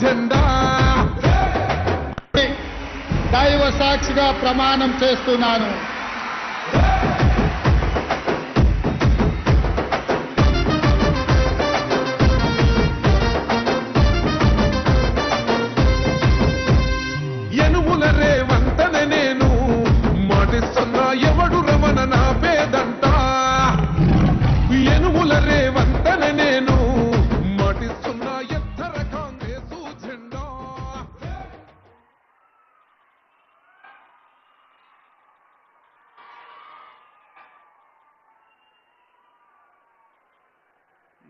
జెండా దైవ సాక్షిగా ప్రమాణం చేస్తున్నాను. ఎనుముల రేవంతనే నేను మాటిస్తున్నా ఎవడు రమణ నా పేదంట. ఎనుముల రేవంతనే నేను మాటిస్తున్నా ఎత్తర కాంగ్రెసు జెండా.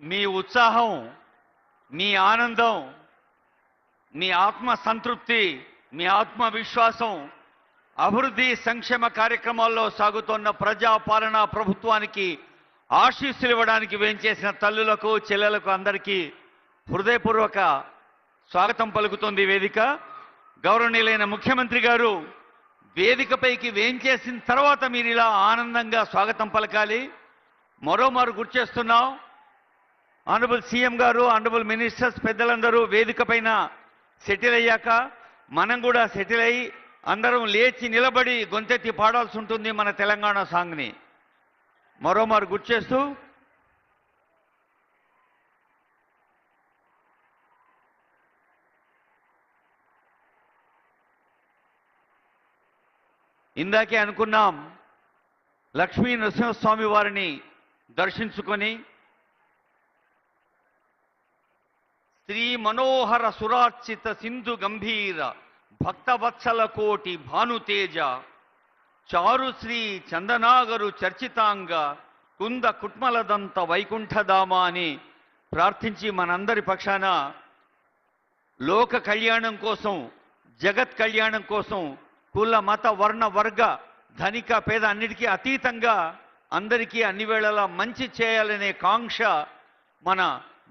మీ ఉత్సాహం, మీ ఆనందం, మీ ఆత్మ సంతృప్తి, మీ ఆత్మవిశ్వాసం అభివృద్ధి సంక్షేమ కార్యక్రమాల్లో సాగుతున్న ప్రజాపాలనా ప్రభుత్వానికి ఆశీస్సులు ఇవ్వడానికి వేంచేసిన తల్లులకు చెల్లెలకు అందరికీ హృదయపూర్వక స్వాగతం పలుకుతోంది వేదిక. గౌరవనీయులైన ముఖ్యమంత్రి గారు వేదికపైకి వేంచేసిన తర్వాత మీరు ఇలా ఆనందంగా స్వాగతం పలకాలి. మరోమారు గుర్తు చేస్తున్నాం, ఆనరబుల్ సీఎం గారు, ఆనరబుల్ మినిస్టర్స్ పెద్దలందరూ వేదిక పైన సెటిల్ అయ్యాక మనం కూడా సెటిల్ అయ్యి అందరం లేచి నిలబడి గొంతెత్తి పాడాల్సి ఉంటుంది మన తెలంగాణ సాంగ్ని. మరోమారు గుర్తు చేస్తూ ఇందాకే అనుకున్నాం, లక్ష్మీ నరసింహస్వామి వారిని దర్శించుకొని శ్రీ మనోహర సురార్చిత సింధు గంభీర భక్తవత్సల కోటి భానుతేజ చారుశ్రీ చందనాగరు చర్చితాంగ కుంద కుట్మలదంత వైకుంఠధామ అని ప్రార్థించి మనందరి పక్షాన లోక కళ్యాణం కోసం, జగత్ కళ్యాణం కోసం, కుల మత వర్ణ వర్గ ధనిక పేద అన్నిటికీ అతీతంగా అందరికీ అన్ని వేళలా మంచి చేయాలనే కాంక్ష మన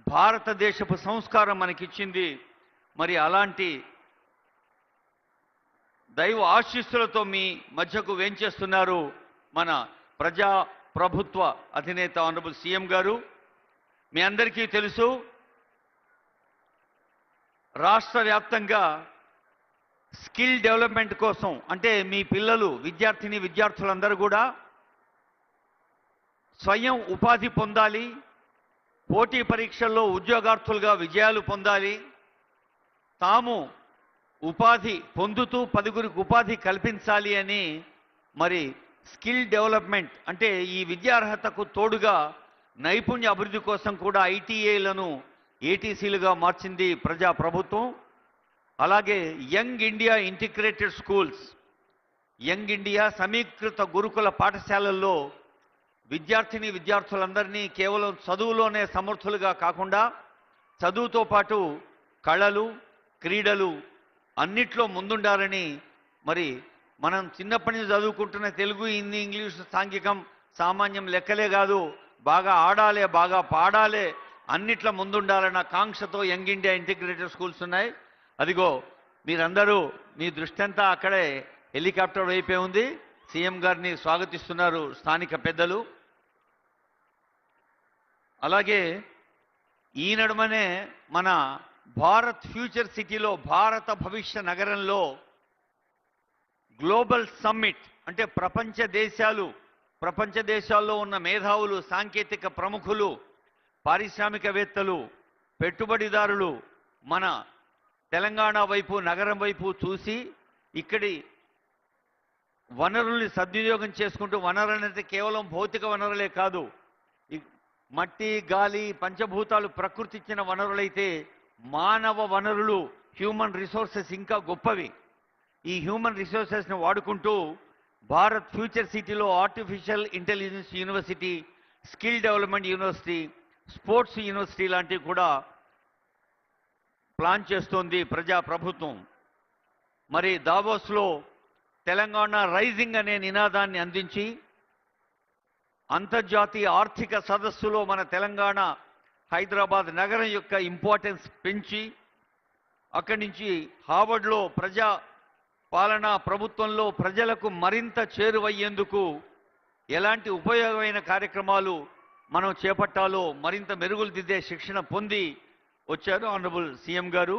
భారతదేశపు సంస్కారం మనకిచ్చింది. మరి అలాంటి దైవ ఆశీస్సులతో మీ మధ్యకు వేంచేస్తున్నారు మన ప్రజా ప్రభుత్వ అధినేత ఆనరబుల్ సీఎం గారు. మీ అందరికీ తెలుసు, రాష్ట్ర వ్యాప్తంగా స్కిల్ డెవలప్మెంట్ కోసం, అంటే మీ పిల్లలు విద్యార్థులందరూ కూడా స్వయం ఉపాధి పొందాలి, పోటీ పరీక్షల్లో ఉద్యోగార్థులుగా విజయాలు పొందాలి, తాము ఉపాధి పొందుతూ 10గురికి ఉపాధి కల్పించాలి అని మరి స్కిల్ డెవలప్మెంట్ అంటే ఈ విద్యార్హతకు తోడుగా నైపుణ్య అభివృద్ధి కోసం కూడా ఐటీఐలను ఏటీసీలుగా మార్చింది ప్రజా ప్రభుత్వం. అలాగే young India integrated schools, young India సమీకృత గురుకుల పాఠశాలల్లో విద్యార్థులందరినీ కేవలం చదువులోనే సమర్థులుగా కాకుండా చదువుతో పాటు కళలు, క్రీడలు అన్నిట్లో ముందుండాలని, మరి మనం చిన్నప్పటి నుంచి చదువుకుంటున్న తెలుగు, హిందీ, ఇంగ్లీష్, సాంఘికం, సామాన్యం లెక్కలే కాదు, బాగా ఆడాలే, బాగా పాడాలే, అన్నిట్లో ముందుండాలన్న కాంక్షతో యంగ్ ఇండియా ఇంటిగ్రేటెడ్ స్కూల్స్ ఉన్నాయి. అదిగో మీరందరూ మీ దృష్టి అంతా అక్కడే హెలికాప్టర్ వైపే ఉంది. సీఎం గారిని స్వాగతిస్తున్నారు స్థానిక పెద్దలు. అలాగే ఈ నడుమనే మన భారత్ ఫ్యూచర్ సిటీలో, భారత భవిష్య నగరంలో గ్లోబల్ సమ్మిట్ అంటే ప్రపంచ దేశాల్లో ఉన్న మేధావులు, సాంకేతిక ప్రముఖులు, పారిశ్రామికవేత్తలు, పెట్టుబడిదారులు మన తెలంగాణ వైపు, నగరం వైపు చూసి ఇక్కడి వనరుల్ని సద్వినియోగం చేసుకుంటూ, వనరులు అంటే కేవలం భౌతిక వనరులే కాదు, మట్టి, గాలి, పంచభూతాలు ప్రకృతి ఇచ్చిన వనరులైతే మానవ వనరులు, హ్యూమన్ రిసోర్సెస్ ఇంకా గొప్పవి. ఈ హ్యూమన్ రిసోర్సెస్ని వాడుకుంటూ భారత్ ఫ్యూచర్ సిటీలో artificial intelligence university, skill development university, sports university లాంటివి కూడా ప్లాన్ చేస్తోంది ప్రజా ప్రభుత్వం. మరి దావోస్లో తెలంగాణ రైజింగ్ అనే నినాదాన్ని అందించి అంతర్జాతీయ ఆర్థిక సదస్సులో మన తెలంగాణ హైదరాబాద్ నగరం యొక్క ఇంపార్టెన్స్ పెంచి అక్కడి నుంచి హార్వర్డ్లో ప్రజా పాలనా ప్రభుత్వంలో ప్రజలకు మరింత చేరువయ్యేందుకు ఎలాంటి ఉపయోగమైన కార్యక్రమాలు మనం చేపట్టాలో మరింత మెరుగులు దిద్దే శిక్షణ పొంది వచ్చారు ఆనరబుల్ సీఎం గారు.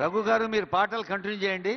రఘు గారు మీరు పాటలు కంటిన్యూ చేయండి.